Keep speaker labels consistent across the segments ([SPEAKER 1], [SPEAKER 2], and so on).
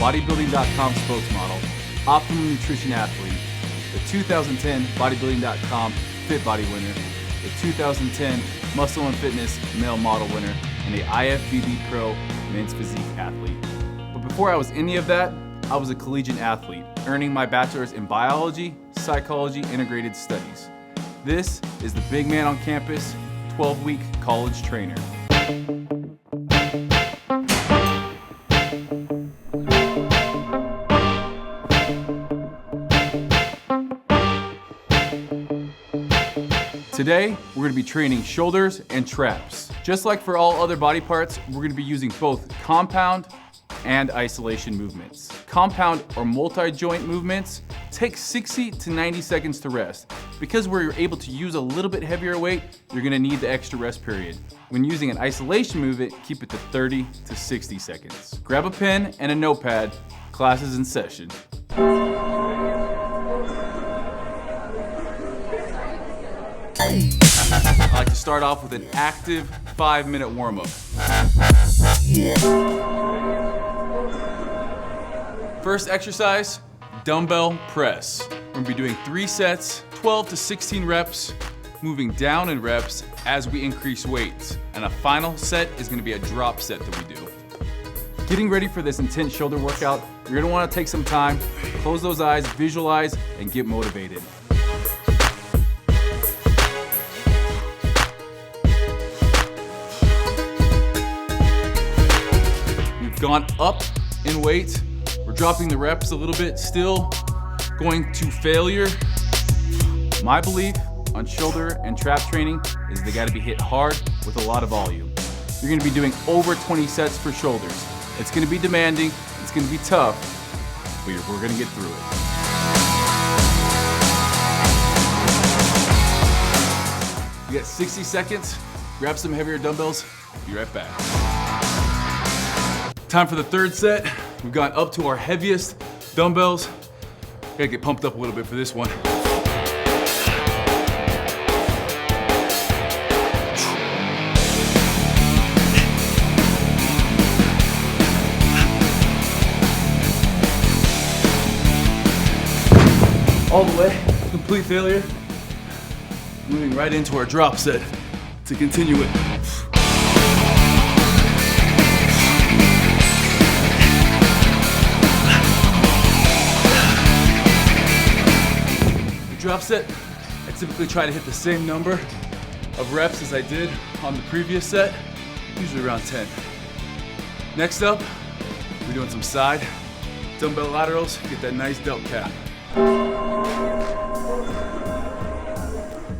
[SPEAKER 1] Bodybuilding.com spokesmodel, Optimum Nutrition athlete, the 2010 Bodybuilding.com Fit Body winner, the 2010 Muscle and Fitness Male Model winner, and the IFBB Pro Men's Physique athlete. But before I was any of that, I was a collegiate athlete, earning my bachelor's in biology, psychology, integrated studies. This is the big man on campus, 12-week college trainer. Today, we're going to be training shoulders and traps. Just like for all other body parts, we're going to be using both compound and isolation movements. Compound or multi-joint movements take 60 to 90 seconds to rest. Because we're able to use a little bit heavier weight, you're going to need the extra rest period. When using an isolation movement, keep it to 30 to 60 seconds. Grab a pen and a notepad. Class is in session. I like to start off with an active 5-minute warm-up. First exercise, dumbbell press. We're gonna be doing 3 sets, 12 to 16 reps, moving down in reps as we increase weight. And a final set is gonna be a drop set that we do. Getting ready for this intense shoulder workout, you're gonna wanna take some time, close those eyes, visualize, and get motivated. Gone up in weight. We're dropping the reps a little bit, still going to failure. My belief on shoulder and trap training is they gotta be hit hard with a lot of volume. You're gonna be doing over 20 sets for shoulders. It's gonna be demanding, it's gonna be tough, but we're gonna get through it. You got 60 seconds, grab some heavier dumbbells, be right back. Time for the third set. We've gone up to our heaviest dumbbells. Gotta get pumped up a little bit for this one. All the way, complete failure. Moving right into our drop set to continue it. Drop set, I typically try to hit the same number of reps as I did on the previous set, usually around 10. Next up, we're doing some side dumbbell laterals, get that nice delt cap.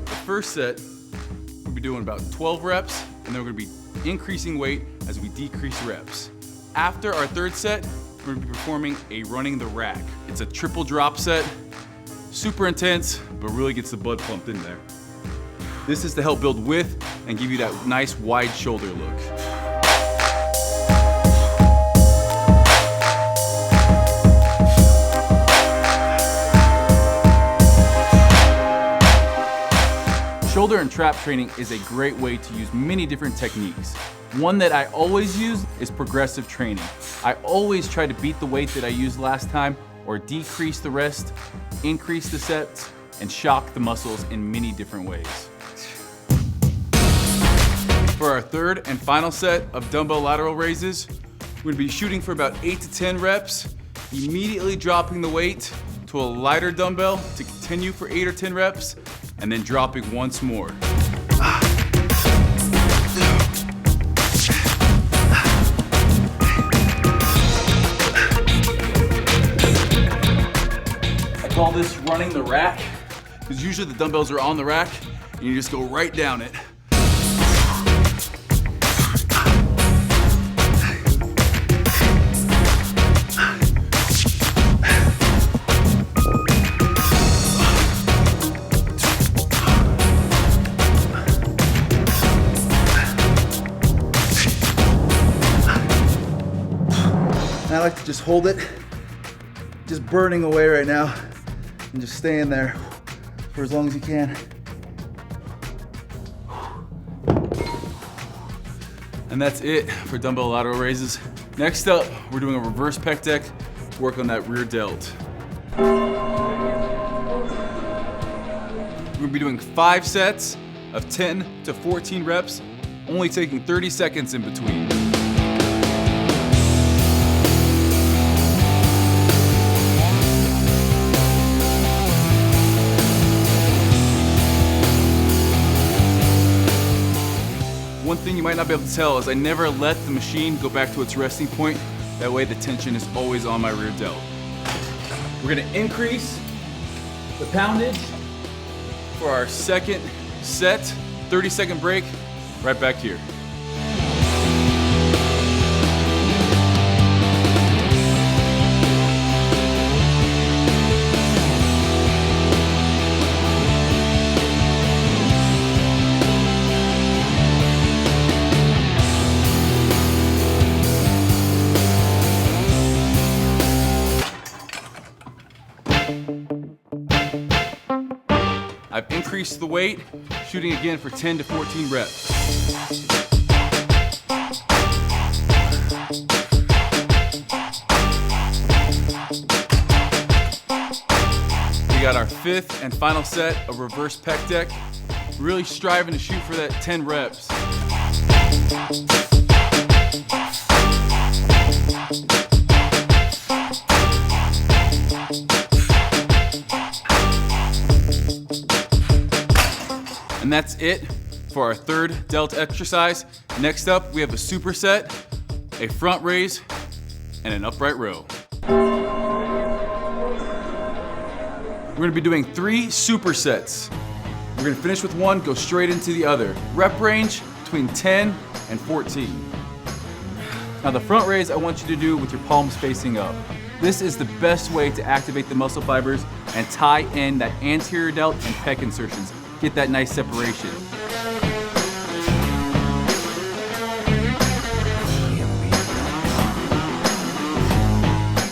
[SPEAKER 1] The first set, we'll be doing about 12 reps, and then we're gonna be increasing weight as we decrease reps. After our third set, we're gonna be performing a running the rack. It's a triple drop set. Super intense, but really gets the blood pumped in there. This is to help build width and give you that nice wide shoulder look. Shoulder and trap training is a great way to use many different techniques. One that I always use is progressive training. I always try to beat the weight that I used last time or decrease the rest, increase the sets, and shock the muscles in many different ways. For our third and final set of dumbbell lateral raises, we're gonna be shooting for about 8 to 10 reps, immediately dropping the weight to a lighter dumbbell to continue for 8 or 10 reps, and then dropping once more. I call this running the rack, because usually the dumbbells are on the rack, and you just go right down it. I like to just hold it, just burning away right now, and just staying there for as long as you can. And that's it for dumbbell lateral raises. Next up, we're doing a reverse pec deck work on that rear delt. We're gonna be doing 5 sets of 10 to 14 reps, only taking 30 seconds in between. One thing you might not be able to tell is I never let the machine go back to its resting point. That way the tension is always on my rear delt. We're gonna increase the poundage for our second set, 30-second break, right back here. I've increased the weight, shooting again for 10 to 14 reps. We got our 5th and final set of reverse pec deck. Really striving to shoot for that 10 reps. And that's it for our 3rd delt exercise. Next up, we have a superset, a front raise, and an upright row. We're gonna be doing 3 supersets. We're gonna finish with one, go straight into the other. Rep range between 10 and 14. Now the front raise I want you to do with your palms facing up. This is the best way to activate the muscle fibers and tie in that anterior delt and pec insertions. Get that nice separation.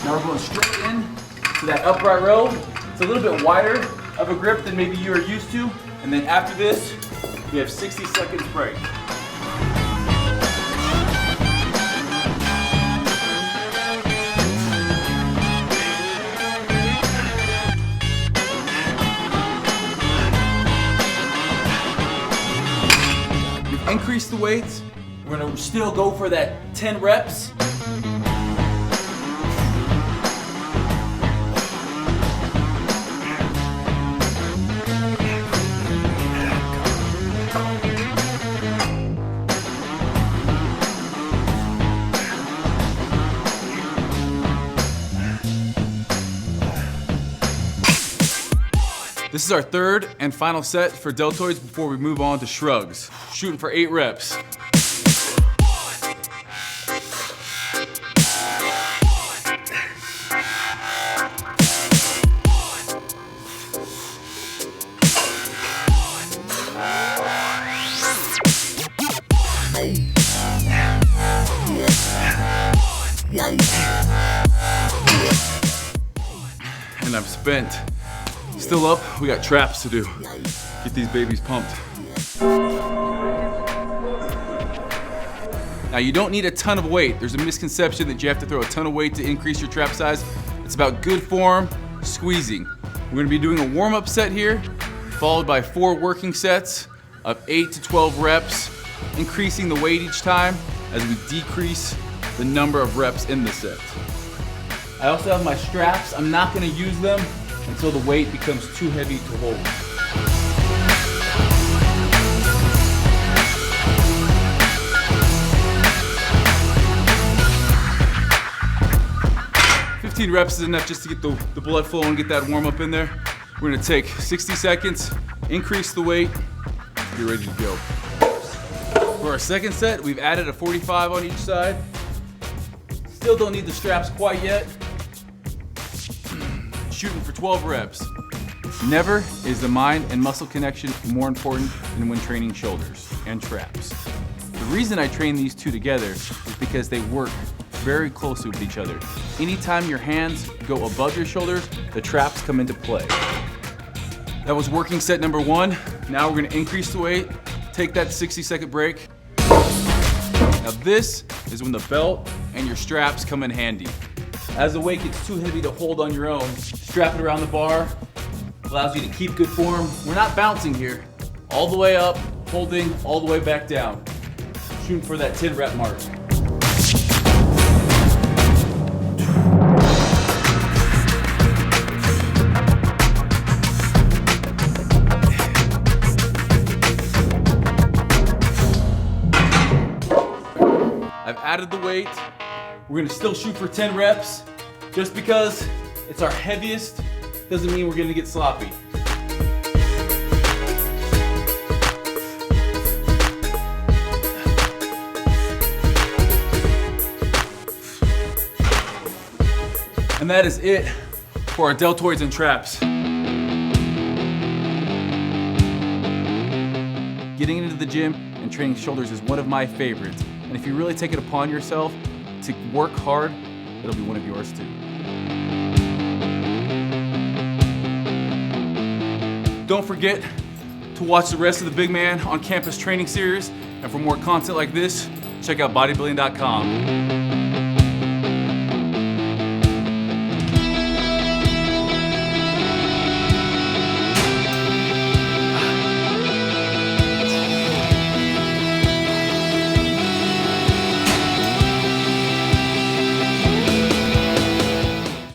[SPEAKER 1] Now we're going straight in to that upright row. It's a little bit wider of a grip than maybe you are used to. And then after this, we have 60 seconds break. Increase the weights. We're gonna still go for that 10 reps. This is our 3rd and final set for deltoids before we move on to shrugs. Shooting for 8 reps. And I'm spent. Still up, we got traps to do. Get these babies pumped. Now you don't need a ton of weight. There's a misconception that you have to throw a ton of weight to increase your trap size. It's about good form, squeezing. We're gonna be doing a warm-up set here, followed by 4 working sets of 8 to 12 reps, increasing the weight each time as we decrease the number of reps in the set. I also have my straps. I'm not gonna use them until the weight becomes too heavy to hold. "15 reps is enough just to get the blood flow and get that warm up in there. We're gonna take 60 seconds, increase the weight, be ready to go. For our second set, we've added a 45 on each side. Still don't need the straps quite yet. Shooting for 12 reps. Never is the mind and muscle connection more important than when training shoulders and traps. The reason I train these two together is because they work very closely with each other. Anytime your hands go above your shoulders, the traps come into play. That was working set number 1. Now we're gonna increase the weight, take that 60-second break. Now this is when the belt and your straps come in handy. As the weight gets too heavy to hold on your own, strap it around the bar. Allows you to keep good form. We're not bouncing here. All the way up, holding all the way back down. Shooting for that 10 rep mark. I've added the weight. We're gonna still shoot for 10 reps. Just because it's our heaviest doesn't mean we're gonna get sloppy. And that is it for our deltoids and traps. Getting into the gym and training shoulders is one of my favorites. And if you really take it upon yourself to work hard, it'll be one of yours too. Don't forget to watch the rest of the Big Man on Campus training series. And for more content like this, check out Bodybuilding.com.